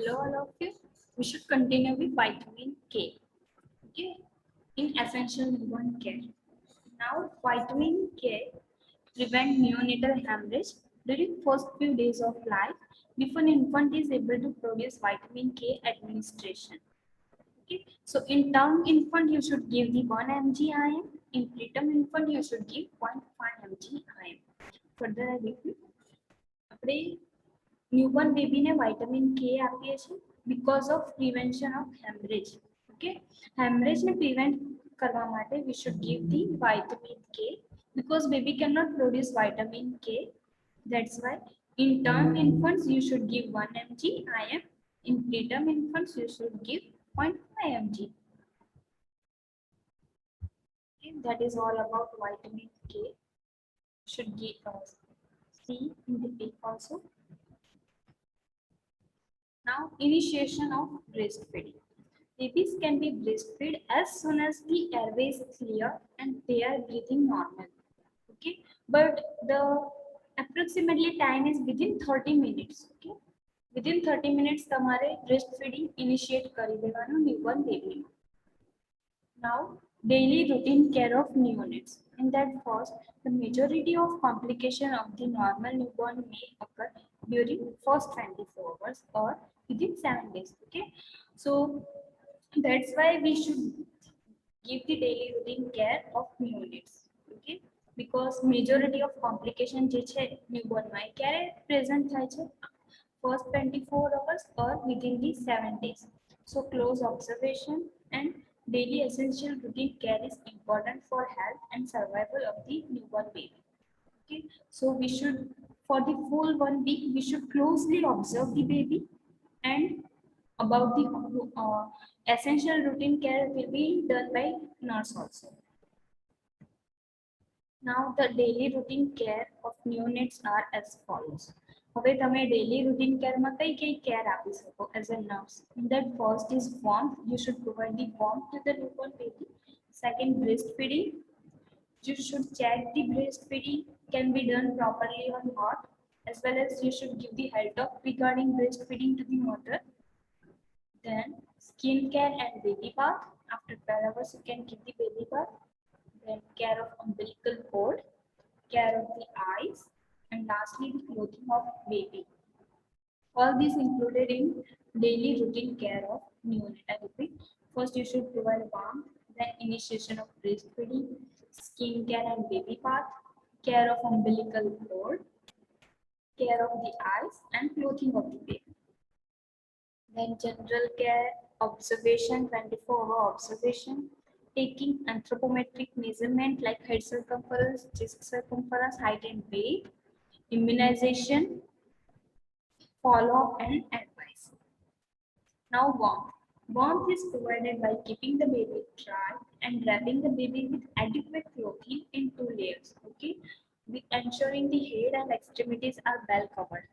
hello all of you. We should continue with vitamin K. Okay, in essential newborn care. Now, vitamin K prevent neonatal hemorrhage during first few days of life before an infant is able to produce vitamin K administration. Okay, so in term infant you should give the 1 mg IM. In preterm infant you should give 0.5 mg IM. Further I repeat. આપણે newborn બેબીને vitamin K આપીએ છીએ because of prevention of haemorrhage. Okay, હેમરેજને prevent કરવા માટે we should give the vitamin K because baby cannot produce vitamin K. That's why in term infants you should give 1 mg IM. In preterm infants you should give 0.5 mg. Okay, that is all about vitamin K. Should give see in the pic also. Now, initiation of breastfeeding. Babies can be breastfed as soon as the airway is clear and they are breathing normal. Okay, but the approximately time is within 30 minutes. Okay, within 30 minutes તમારે breastfeeding initiate કરી દેવાનું newborn baby. Now, daily routine care of neonates. In that first, the majority of complication of the normal newborn may occur during first 24 hours or within 7 days. Okay, so that's why we should give the daily routine care of neonates. Okay, because majority of complication જે છે newborn માં ક્યારે present થાય છે first 24 hours or within the 7 days. So close observation and daily essential routine care is important for health and survival of the newborn baby. Okay, so we should, for the full 1 week, we should closely observe the baby, and about the essential routine care will be done by nurse also. Now the daily routine care of neonates are as follows. હવે તમે daily routine care માં કઈ કઈ care આપી શકો as a nurse? In that first is warmth. You should provide the warmth to the newborn baby. Second, breastfeeding. You should check the breastfeeding can be done properly or not, as well as you should give the health talk regarding breastfeeding to the mother. Then skin care and baby bath. After 12 hours you can give the baby bath. Then care of umbilical cord, care of the eyes, and lastly the clothing of baby. All these included in daily routine care of neonate. First you should provide warmth, then initiation of breastfeeding, skin care and baby bath, care of umbilical cord, care of the eyes, and clothing of the baby. Then general care, observation, 24-hour observation, taking anthropometric measurement like head circumference, chest circumference, height and weight, immunization, follow-up and advice. Now warmth. Warmth is provided by keeping the baby dry and wrapping the baby with adequate clothing in 2 layers. Okay, with ensuring the head and extremities are well covered.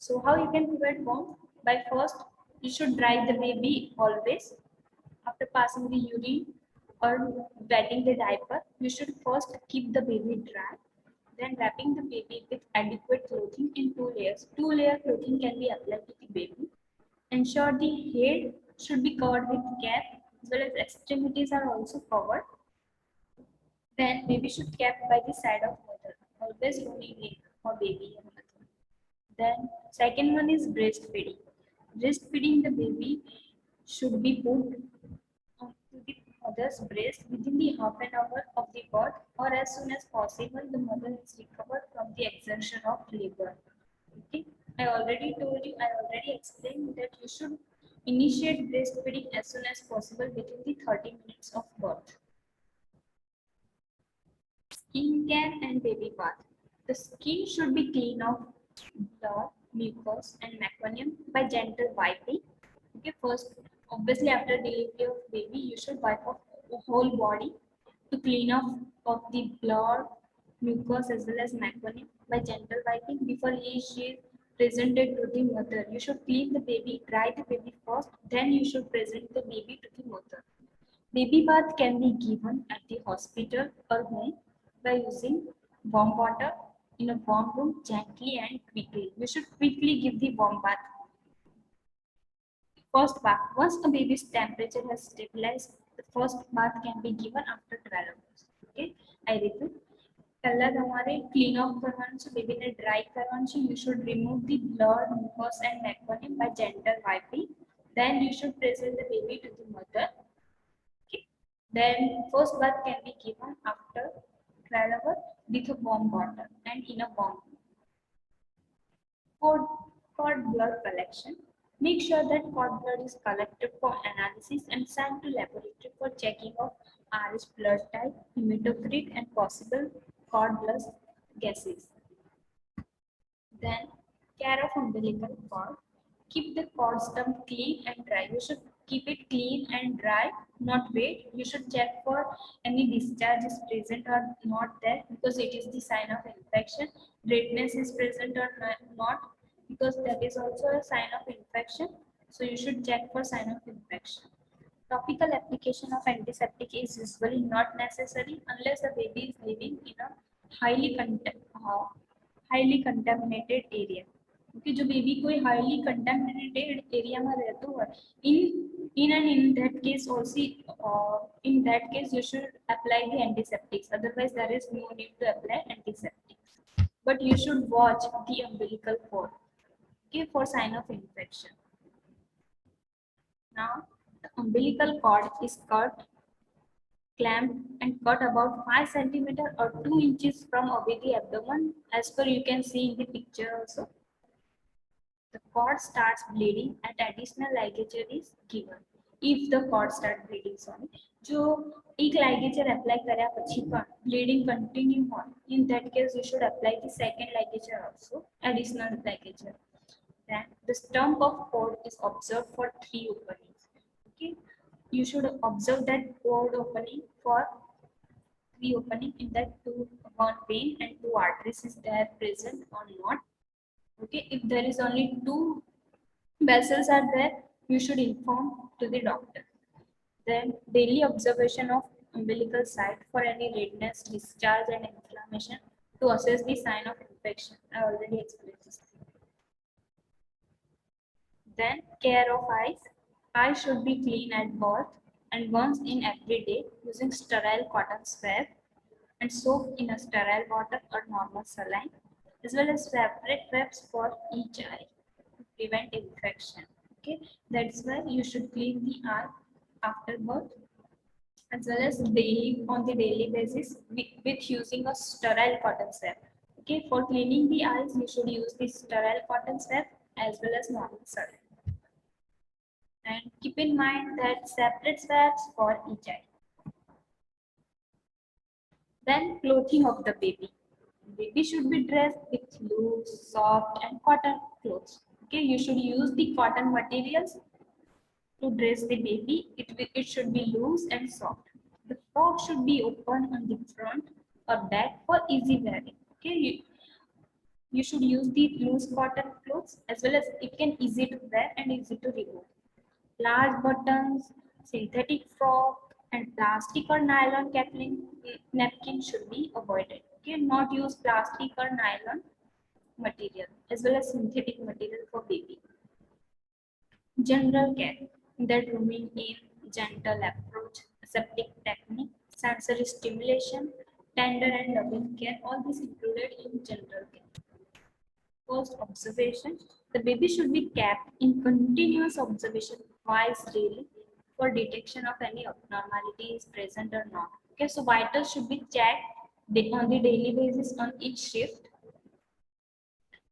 So how you can provide warmth? By first, you should dry the baby always. After passing the urine or wetting the diaper, you should first keep the baby dry, then wrapping the baby with adequate clothing in 2 layers. 2-layer clothing can be applied to the baby. Ensure the head should be covered with cap, as well as extremities are also covered. Then baby should be kept by the side of mother. Always roaming in for baby and mother. Then second one is breastfeeding. Breastfeeding the baby should be put to the mother's breast within the half an hour of the birth, or as soon as possible the mother is recovered from the exertion of labor. Okay, I already told you, I already explained that you should initiate breastfeeding as soon as possible within the 30 minutes of birth. Skin care and baby bath. The skin should be clean of blood, mucus and meconium by gentle wiping. Okay, first, obviously after delivery of baby, you should wipe off the whole body to clean off of the blood, mucus as well as meconium by gentle wiping before she is presented to the mother. You should clean the baby, dry the baby first, then you should present the baby to the mother. Baby bath can be given at the hospital or home by using warm water in a warm room gently and quickly. You should quickly give the warm bath. First bath. Once a baby's temperature has stabilized, the first bath can be given after 12 hours. Okay, I repeat. પહેલા તમારે clean up કરવાનું છે, બેબીને dry કરવાનું છે. You should remove the blood, mucus and meconium by gentle wiping. Then you should present the baby to the mother. Okay. Then first bath can be given after 12 hours with a warm water and in a warm room. Cord blood collection. Make sure that cord blood is collected for analysis and sent to laboratory for checking of RH blood type, hematocrit, and possible cord blood gases. Then, care of umbilical cord. Keep the cord stump clean and dry. You should keep it clean and dry, not wet. You should check for any discharge is present or not there, because it is the sign of infection. Redness is present or not, because that is also a sign of infection. So you should check for sign of infection. Topical application of antiseptic is usually not necessary unless the baby is living in a highly contaminated area. Okay, जो baby कोई highly contaminated area में रहता है, in that case also, in that case you should apply the antiseptics. Otherwise, there is no need to apply antiseptics. But you should watch the umbilical cord, okay, for sign of infection. Now, the umbilical cord is cut, clamped and cut about 5 centimeter or 2 inches from above the abdomen, as per you can see in the picture also. The cord starts bleeding and additional ligature is given. If the cord starts bleeding, sorry, जो एक ligature apply કર્યા પછી પણ bleeding continue હોય, in that case you should apply the second ligature also, additional ligature. Then the stump of cord is observed for 3 openings. Okay, you should observe that cord opening for 3 opening, in that 1 vein and 2 arteries is there present or not. Okay, if there is only 2 vessels are there, you should inform to the doctor. Then daily observation of umbilical site for any redness, discharge and inflammation to assess the sign of infection. I already explained this. Then care of eyes. Eyes should be clean at birth and once in every day using sterile cotton swab and soaked in a sterile water or normal saline, as well as separate webs for each eye to prevent infection. Okay, that's why you should clean the eye after birth, as well as daily, on the daily basis with using a sterile cotton swab. Okay, for cleaning the eyes, you should use the sterile cotton swab as well as normal saline. And keep in mind that separate swabs for each eye. Then clothing of the baby. Baby should be dressed with loose, soft and cotton clothes. Okay, you should use the cotton materials to dress the baby. It should be loose and soft. The frock should be open on the front or back for easy wearing. Okay, you should use the loose cotton clothes, as well as it can easy to wear and easy to remove. Large buttons, synthetic frock and plastic or nylon napkin should be avoided. Okay, not use plastic or nylon material, as well as synthetic material for baby. General care, that rooming in, gentle approach, aseptic technique, sensory stimulation, tender and loving care, all these included in general care. First observation, the baby should be kept in continuous observation twice daily for detection of any abnormality is present or not. Okay, so vitals should be checked on the daily basis on each shift,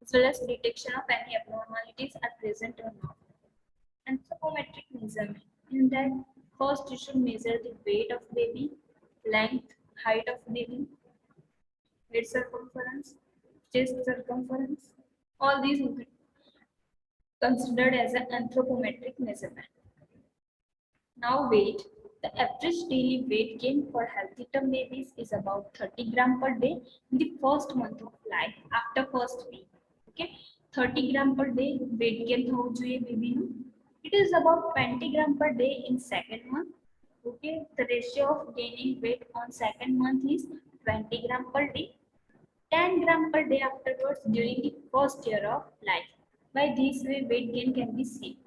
as well as detection of any abnormalities are present or not. Anthropometric measurement, in that first you should measure the weight of baby, length, height of baby, head circumference, chest circumference. All these considered as an anthropometric measurement. Now weight. The average daily weight gain for healthy term babies is about 30 gram per day in the first month of life after first week. Okay, 30 gram per day weight gain thou જોઈએ baby નું. It is about 20 gram per day in second month. Okay, the ratio of gaining weight on second month is 20 gram per day, 10 gram per day afterwards during the first year of life. By this way, weight gain can be seen.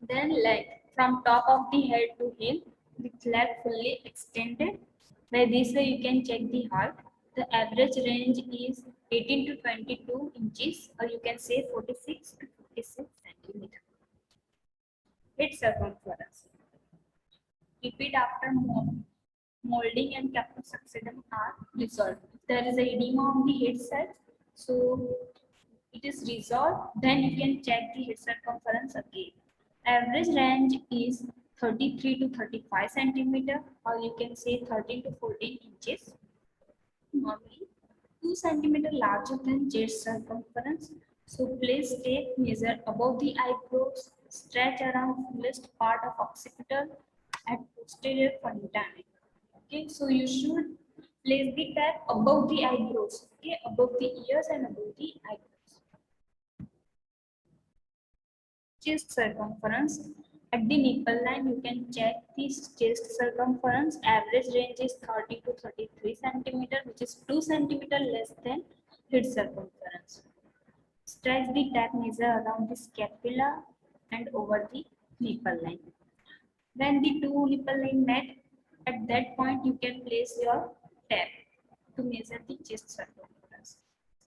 Then leg, from top of the head to heel, with leg fully extended. By this way you can check the height. The average range is 18 to 22 inches, or you can say 46 to 56 centimeter. Head circumference. Repeat after molding and caput succedum are resolved. If there is a edema on the head side, so it is resolved, then you can check the head circumference again. Average range is 33 to 35 centimeter, or you can say 13 to 14 inches. Normally 2 centimeter larger than chest circumference. So place tape measure above the eyebrows, stretch around fullest part of occipital at posterior frontalis. Okay, so you should place the tape above the eyebrows, okay, above the ears and above the eyebrows. Chest circumference. At the nipple line, you can check the chest circumference. Average range is 30 to 33 centimeter, which is 2 centimeter less than head circumference. Stretch the tape measure around the scapula and over the nipple line. When the two nipple line met, at that point you can place your tape to measure the chest circumference.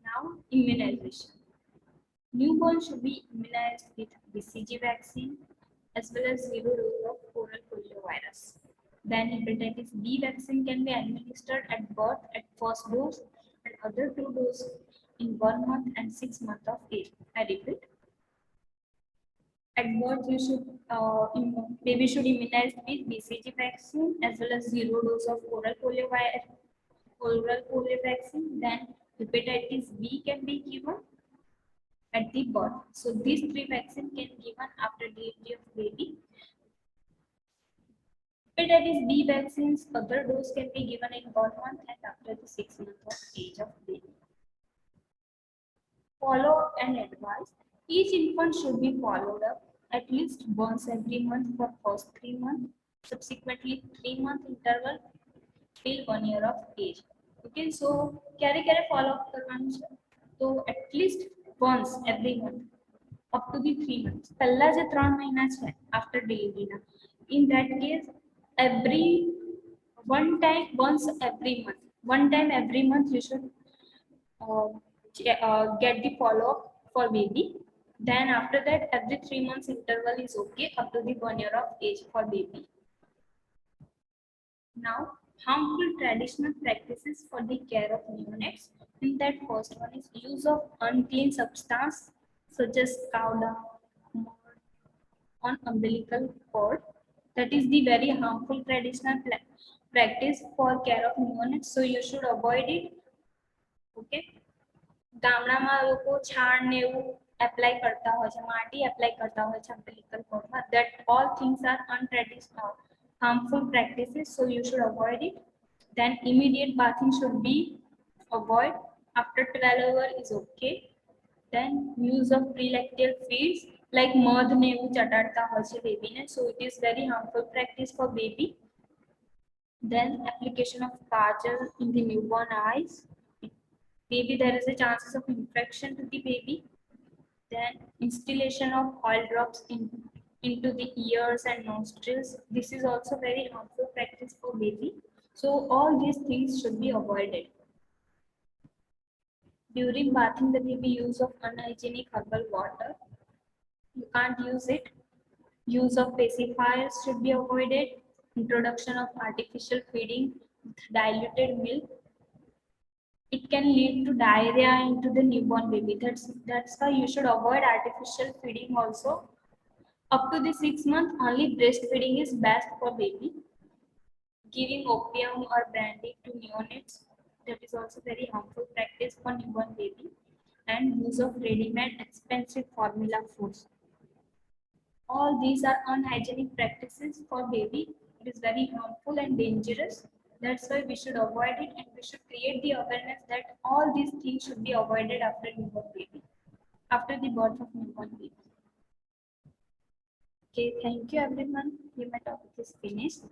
Now, immunization. Newborn should be immunized with BCG vaccine as well as 0 dose of oral poliovirus. Then hepatitis B vaccine can be administered at birth at first dose and other 2 doses in 1 month and 6 months of age. I repeat, at birth you should baby should immunize with BCG vaccine as well as 0 dose of oral polio vaccine. Then hepatitis B can be given at the birth. So these 3 vaccines can be given after delivery of baby. Hepatitis B vaccines, other dose can be given in 1 month and after the 6 months of age of baby. Follow and advice. Each infant should be followed up at least once every month for first 3 months, subsequently 3 month interval till 1 year of age. Okay, so ક્યારે follow up કરવાનું છે? તો at least once every month up to the 3 months. પહેલા જે 3 મહિના છે after delivery ના, in that case every one time every month you should get the follow up for baby. Then after that every 3 months interval is okay up to the 1 year of age for baby. Now, harmful traditional practices for the care of neonates. In that first one is use of unclean substance such as cow dung, mud on umbilical cord. That is the very harmful traditional practice for care of neonates. So you should avoid it. Okay. ગામડામાં લોકો છાણ ને એવું apply કરતા હોય છે, માટી apply કરતા હોય છે umbilical cord માં. That all things are untraditional, harmful practices, so you should avoid it. Then immediate bathing should be avoid. After 12 hours is okay. Then use of prelactal feeds like mud ને એવું ચટાડતા હોય છે baby ને, so it is very harmful practice for baby. Then application of kajal in the newborn eyes. Maybe there is a chances of infection to the baby. Then installation of oil drops into the ears and nostrils. This is also very harmful practice for baby. So all these things should be avoided. During bathing the baby, use of unhygienic herbal water. You can't use it. Use of pacifiers should be avoided. Introduction of artificial feeding with diluted milk. It can lead to diarrhea into the newborn baby. That's why you should avoid artificial feeding also. Up to the 6 months, only breastfeeding is best for baby. Giving opium or brandy to neonates, that is also very harmful practice for newborn baby. And use of ready-made expensive formula foods. All these are unhygienic practices for baby. It is very harmful and dangerous. That's why we should avoid it, and we should create the awareness that all these things should be avoided after newborn baby, after the birth of newborn baby. Okay, thank you everyone. My topic is finished.